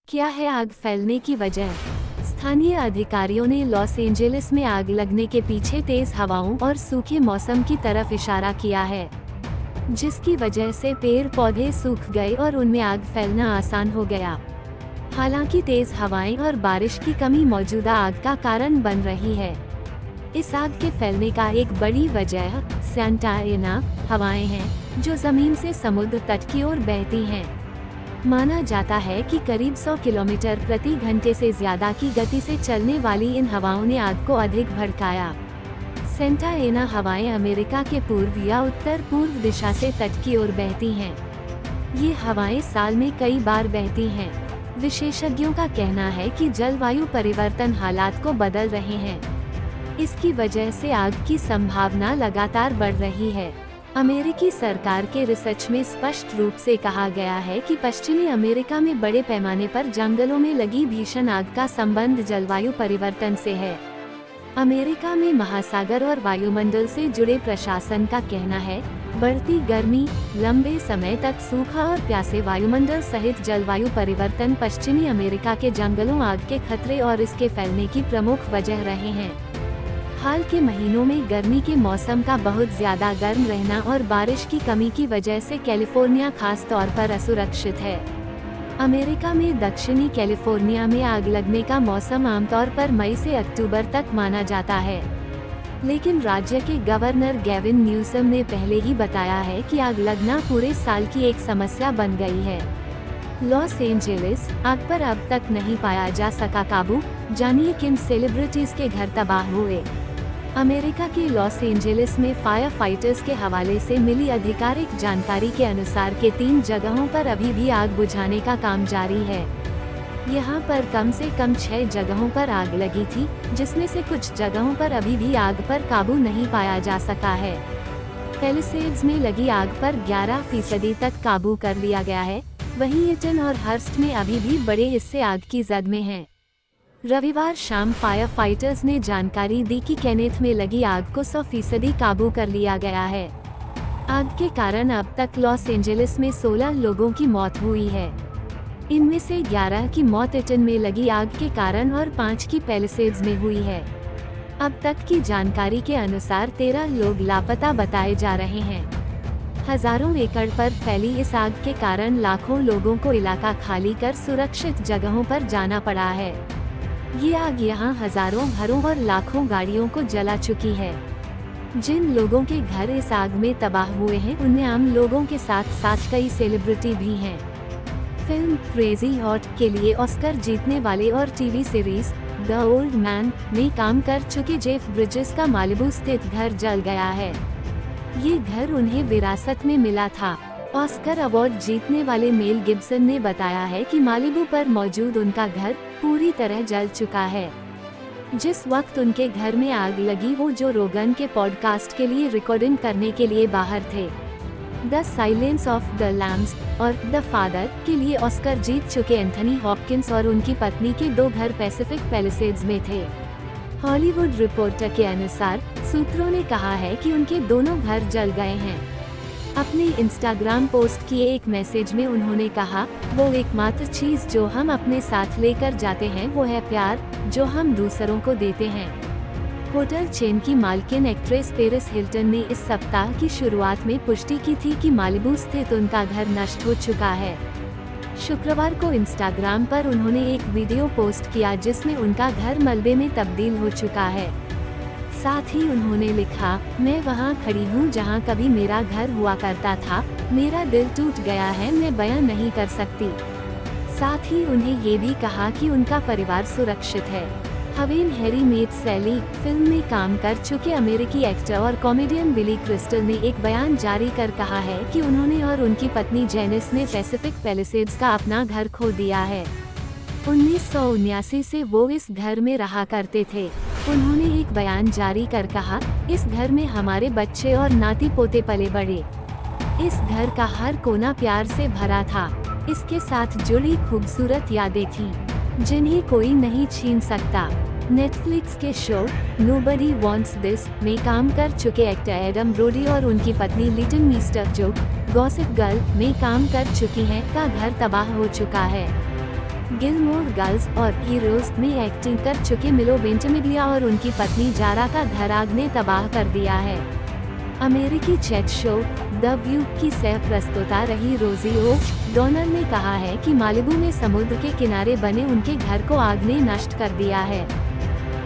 क्या है आग फैलने की वजह? स्थानीय अधिकारियों ने लॉस एंजेलिस में आग लगने के पीछे तेज हवाओं और सूखे मौसम की तरफ इशारा किया है, जिसकी वजह से पेड़ पौधे सूख गए और उनमें आग फैलना आसान हो गया। हालांकि तेज हवाएं और बारिश की कमी मौजूदा आग का कारण बन रही है। इस आग के फैलने का एक बड़ी वजह सैंटा एना हवाएं हैं, जो जमीन से समुद्र तट की ओर बहती हैं। माना जाता है कि करीब 100 किलोमीटर प्रति घंटे से ज्यादा की गति से चलने वाली इन हवाओं ने आग को अधिक भड़काया। सेंटा एना हवाएं अमेरिका के पूर्व या उत्तर पूर्व दिशा से तट की ओर बहती हैं। ये हवाएं साल में कई बार बहती हैं। विशेषज्ञों का कहना है कि जलवायु परिवर्तन हालात को बदल रहे हैं। इसकी वजह से आग की संभावना लगातार बढ़ रही है। अमेरिकी सरकार के रिसर्च में स्पष्ट रूप से कहा गया है कि पश्चिमी अमेरिका में बड़े पैमाने पर जंगलों में लगी भीषण आग का संबंध जलवायु परिवर्तन से है। अमेरिका में महासागर और वायुमंडल से जुड़े प्रशासन का कहना है, बढ़ती गर्मी, लंबे समय तक सूखा और प्यासे वायुमंडल सहित जलवायु परिवर्तन पश्चिमी अमेरिका के जंगलों आग के खतरे और इसके फैलने की प्रमुख वजह रहे हैं। हाल के महीनों में गर्मी के मौसम का बहुत ज्यादा गर्म रहना और बारिश की कमी की वजह से कैलिफोर्निया खास तौर पर असुरक्षित है। अमेरिका में दक्षिणी कैलिफोर्निया में आग लगने का मौसम आमतौर पर मई से अक्टूबर तक माना जाता है, लेकिन राज्य के गवर्नर गेविन न्यूसम ने पहले ही बताया है कि आग लगना पूरे साल की एक समस्या बन गई है। लॉस एंजेलिस आग पर अब तक नहीं पाया जा सका काबू, जानिए किन सेलिब्रिटीज के घर तबाह हुए। अमेरिका के लॉस एंजेलिस में फायर फाइटर्स के हवाले से मिली आधिकारिक जानकारी के अनुसार के 3 जगहों पर अभी भी आग बुझाने का काम जारी है। यहां पर कम से कम 6 जगहों पर आग लगी थी, जिसमें से कुछ जगहों पर अभी भी आग पर काबू नहीं पाया जा सका है। पैलिसेड्स में लगी आग पर 11% तक काबू कर लिया गया है, वहीं एटन और हर्स्ट में अभी भी बड़े हिस्से आग की जद में हैं। रविवार शाम फायर फाइटर्स ने जानकारी दी कि केनेथ में लगी आग को 100% काबू कर लिया गया है। आग के कारण अब तक लॉस एंजेलिस में 16 लोगों की मौत हुई है। इनमें से 11 की मौत एटन में लगी आग के कारण और 5 की पैलिसेड्स में हुई है। अब तक की जानकारी के अनुसार 13 लोग लापता बताए जा रहे हैं। हजारों एकड़ पर फैली इस आग के कारण लाखों लोगों को इलाका खाली कर सुरक्षित जगहों पर जाना पड़ा है। ये आग यहाँ हजारों घरों और लाखों गाड़ियों को जला चुकी है। जिन लोगों के घर इस आग में तबाह हुए हैं, उनमें आम लोगों के साथ साथ कई सेलिब्रिटी भी हैं। फिल्म क्रेजी हॉट के लिए ऑस्कर जीतने वाले और TV series the old man में काम कर चुके जेफ ब्रिजेस का मालिबू स्थित घर जल गया है। ये घर उन्हें विरासत में मिला था। ऑस्कर अवार्ड जीतने वाले मेल गिब्सन ने बताया है कि मालिबू पर मौजूद उनका घर पूरी तरह जल चुका है। जिस वक्त उनके घर में आग लगी, वो जो रोगन के पॉडकास्ट के लिए रिकॉर्डिंग करने के लिए बाहर थे। The silence of the lambs और द फादर के लिए ऑस्कर जीत चुके एंथनी हॉपकिंस और उनकी पत्नी के 2 घर पैसिफिक पैलिसेड्स में थे। हॉलीवुड रिपोर्टर के अनुसार सूत्रों ने कहा है कि उनके दोनों घर जल गए हैं। अपने इंस्टाग्राम पोस्ट किए एक मैसेज में उन्होंने कहा, वो एकमात्र चीज जो हम अपने साथ लेकर जाते हैं वो है प्यार, जो हम दूसरों को देते हैं। होटल चेन की मालकिन एक्ट्रेस पेरिस हिल्टन ने इस सप्ताह की शुरुआत में पुष्टि की थी कि मालिबू स्थित उनका घर नष्ट हो चुका है। शुक्रवार को इंस्टाग्राम पर उन्होंने एक वीडियो पोस्ट किया जिसमें उनका घर मलबे में तब्दील हो चुका है। साथ ही उन्होंने लिखा, मैं वहां खड़ी हूं जहां कभी मेरा घर हुआ करता था, मेरा दिल टूट गया है, मैं बयां नहीं कर सकती। साथ ही उन्हें ये भी कहा कि उनका परिवार सुरक्षित है। हवेन हैरी मेट सैली फिल्म में काम कर चुके अमेरिकी एक्टर और कॉमेडियन बिली क्रिस्टल ने एक बयान जारी कर कहा है कि उन्होंने और उनकी पत्नी जेनिस ने पैसिफिक पैलिसेड्स का अपना घर खो दिया है। 1979 से वो इस घर में रहा करते थे। उन्होंने एक बयान जारी कर कहा, इस घर में हमारे बच्चे और नाती पोते पले बड़े। इस घर का हर कोना प्यार से भरा था। इसके साथ जुड़ी खूबसूरत यादें थीं, जिन्हें कोई नहीं छीन सकता। नेटफ्लिक्स के शो नोबडी वांट्स दिस में काम कर चुके एक्टर एडम ब्रोडी और उनकी पत्नी लिटिल मिस्टर जो गॉसिप गर्ल में काम कर चुकी हैं का घर तबाह हो चुका है। गिलमोर गर्ल्स और हीरोज में एक्टिंग कर चुके मिलो वेंटिमिग्लिया और उनकी पत्नी जारा का घर आग ने तबाह कर दिया है। अमेरिकी चैट शो द व्यू की सह प्रस्तोता रही रोजी ओ डोनर ने कहा है कि मालिबू में समुद्र के किनारे बने उनके घर को आग ने नष्ट कर दिया है।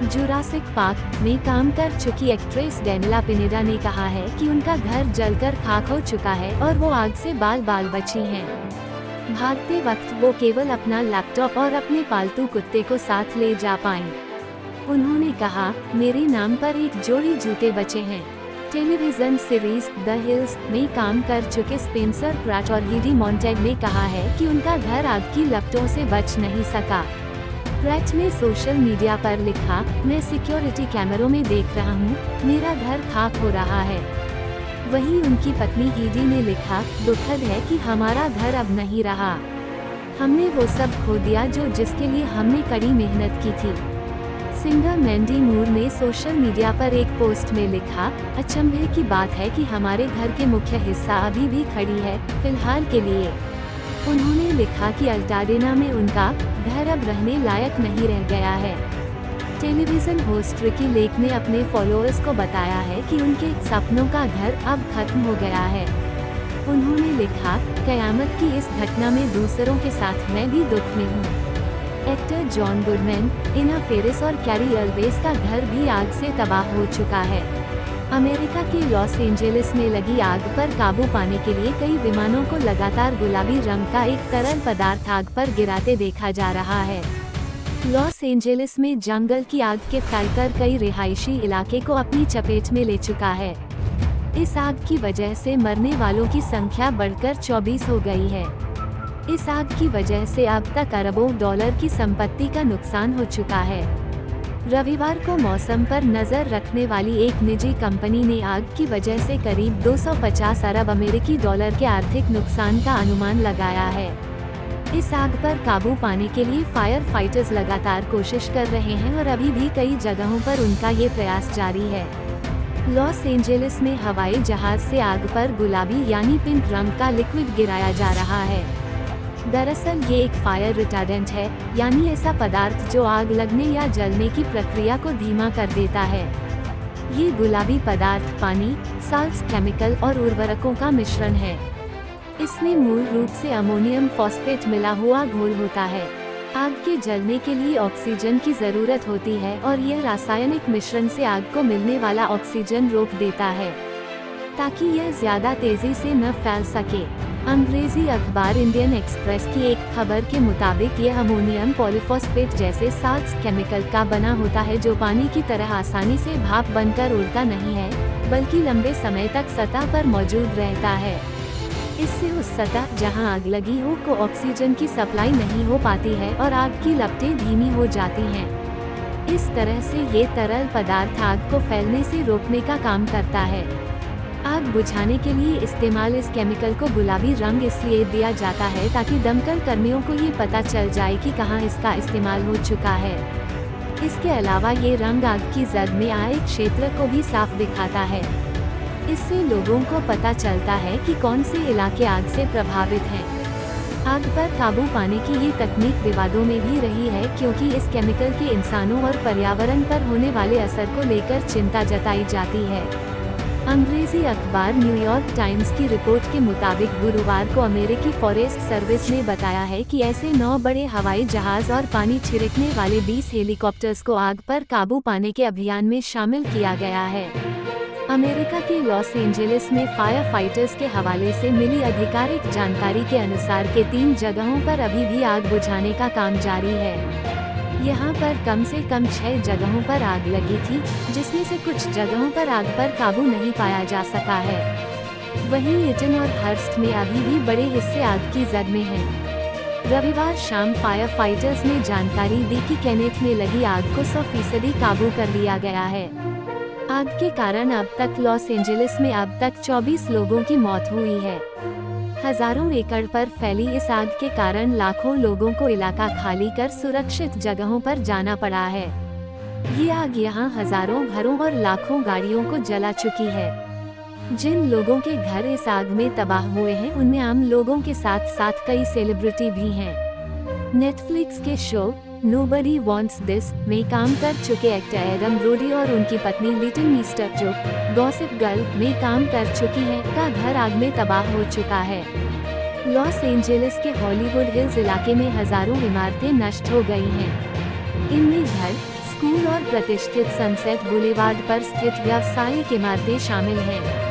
जुरासिक पार्क में काम कर चुकी एक्ट्रेस डेनिला पिनेडा ने कहा है कि उनका घर जलकर खाक हो चुका है और वो आग से बाल बाल बची हैं। भागते वक्त वो केवल अपना लैपटॉप और अपने पालतू कुत्ते को साथ ले जा पाईं। उन्होंने कहा, मेरे नाम पर एक जोड़ी जूते बचे हैं। टेलीविजन सीरीज द हिल्स में काम कर चुके स्पेंसर प्रैट और हीडी मॉन्टेग ने कहा है कि उनका घर आग की लपटों से बच नहीं सका। प्रैट ने सोशल मीडिया पर लिखा, मैं सिक्योरिटी कैमरों में देख रहा हूँ, मेरा घर खाक हो रहा है। वहीं उनकी पत्नी हीडी ने लिखा, दुखद है कि हमारा घर अब नहीं रहा। हमने वो सब खो दिया जो जिसके लिए हमने कड़ी मेहनत की थी। सिंगर मैंडी मूर ने सोशल मीडिया पर एक पोस्ट में लिखा, अचंभे की बात है कि हमारे घर के मुख्य हिस्सा अभी भी खड़ी है, फिलहाल के लिए। उन्होंने लिखा कि अल्टाडेना में उनका घर अब रहने लायक नहीं रह गया है। टेलीविजन होस्ट रिकी लेक ने अपने फॉलोअर्स को बताया है कि उनके सपनों का घर अब खत्म हो गया है। उन्होंने लिखा, कयामत की इस घटना में दूसरों के साथ मैं भी दुख में हूँ। एक्टर जॉन गुडमैन, इना फेरिस और कैरी अल्वेस का घर भी आग से तबाह हो चुका है। अमेरिका के लॉस एंजेलिस में लगी आग पर काबू पाने के लिए कई विमानों को लगातार गुलाबी रंग का एक तरल पदार्थ आग पर गिराते देखा जा रहा है। लॉस एंजेलिस में जंगल की आग के फैलकर कई रिहायशी इलाके को अपनी चपेट में ले चुका है। इस आग की वजह से मरने वालों की संख्या बढ़कर 24 हो गई है। इस आग की वजह से अब तक अरबों डॉलर की संपत्ति का नुकसान हो चुका है। रविवार को मौसम पर नजर रखने वाली एक निजी कंपनी ने आग की वजह से करीब 250 अरब अमेरिकी डॉलर के आर्थिक नुकसान का अनुमान लगाया है। इस आग पर काबू पाने के लिए फायर फाइटर्स लगातार कोशिश कर रहे हैं और अभी भी कई जगहों पर उनका ये प्रयास जारी है। लॉस एंजेलिस में हवाई जहाज से आग पर गुलाबी यानी पिंक रंग का लिक्विड गिराया जा रहा है। दरअसल ये एक फायर रिटार्डेंट है, यानी ऐसा पदार्थ जो आग लगने या जलने की प्रक्रिया को धीमा कर देता है। ये गुलाबी पदार्थ पानी, साल्ट्स, केमिकल और उर्वरकों का मिश्रण है। इसमें मूल रूप से अमोनियम फॉस्फेट मिला हुआ घोल होता है। आग के जलने के लिए ऑक्सीजन की जरूरत होती है और यह रासायनिक मिश्रण से आग को मिलने वाला ऑक्सीजन रोक देता है ताकि यह ज्यादा तेजी से न फैल सके। अंग्रेजी अखबार इंडियन एक्सप्रेस की एक खबर के मुताबिक यह अमोनियम पॉलीफॉस्फेट जैसे साल्ट्स केमिकल का बना होता है जो पानी की तरह आसानी से भाप बनकर उड़ता नहीं है, बल्कि लंबे समय तक सतह पर मौजूद रहता है। इससे उस सतह जहां आग लगी हो को ऑक्सीजन की सप्लाई नहीं हो पाती है और आग की लपटें धीमी हो जाती हैं। इस तरह से ये तरल पदार्थ आग को फैलने से रोकने का काम करता है। आग बुझाने के लिए इस्तेमाल इस केमिकल को गुलाबी रंग इसलिए दिया जाता है ताकि दमकल कर्मियों को ये पता चल जाए कि कहां इसका इस्तेमाल हो चुका है। इसके अलावा ये रंग आग की जद में आए क्षेत्र को भी साफ दिखाता है। इससे लोगों को पता चलता है कि कौन से इलाके आग से प्रभावित हैं। आग पर काबू पाने की ये तकनीक विवादों में भी रही है क्योंकि इस केमिकल के इंसानों और पर्यावरण पर होने वाले असर को लेकर चिंता जताई जाती है। अंग्रेजी अखबार न्यूयॉर्क टाइम्स की रिपोर्ट के मुताबिक गुरुवार को अमेरिकी फॉरेस्ट सर्विस ने बताया है कि ऐसे 9 बड़े हवाई जहाज और पानी छिड़कने वाले 20 हेलीकॉप्टर्स को आग पर काबू पाने के अभियान में शामिल किया गया है। अमेरिका के लॉस एंजेलिस में फायर फाइटर्स के हवाले से मिली आधिकारिक जानकारी के अनुसार के 3 जगहों पर अभी भी आग बुझाने का काम जारी है। यहाँ पर कम से कम 6 जगहों पर आग लगी थी, जिसमें से कुछ जगहों पर आग पर काबू नहीं पाया जा सका है। वहीं ईटन और हर्स्ट में अभी भी बड़े हिस्से आग की जद में हैं। रविवार शाम फायर फाइटर्स ने जानकारी दी कि केनेथ में लगी आग को 100% काबू कर लिया गया है। आग के कारण अब तक लॉस एंजेलिस में अब तक 24 लोगों की मौत हुई है। हजारों एकड़ पर फैली इस आग के कारण लाखों लोगों को इलाका खाली कर सुरक्षित जगहों पर जाना पड़ा है। ये आग यहाँ हजारों घरों और लाखों गाड़ियों को जला चुकी है। जिन लोगों के घर इस आग में तबाह हुए हैं उनमें आम लोगों के साथ साथ कई सेलिब्रिटी भी हैं। नेटफ्लिक्स के शो नोबडी वांट्स दिस में काम कर चुके एक्टर एडम ब्रोडी और उनकी पत्नी लिटिल मिस्टर जो गॉसिप गर्ल में काम कर चुकी हैं का घर आग में तबाह हो चुका है। लॉस एंजेलिस के हॉलीवुड हिल्स इलाके में हजारों इमारतें नष्ट हो गई हैं। इनमें घर, स्कूल और प्रतिष्ठित सनसेट बुलेवार्ड पर स्थित व्यावसायिक इमारतें शामिल हैं।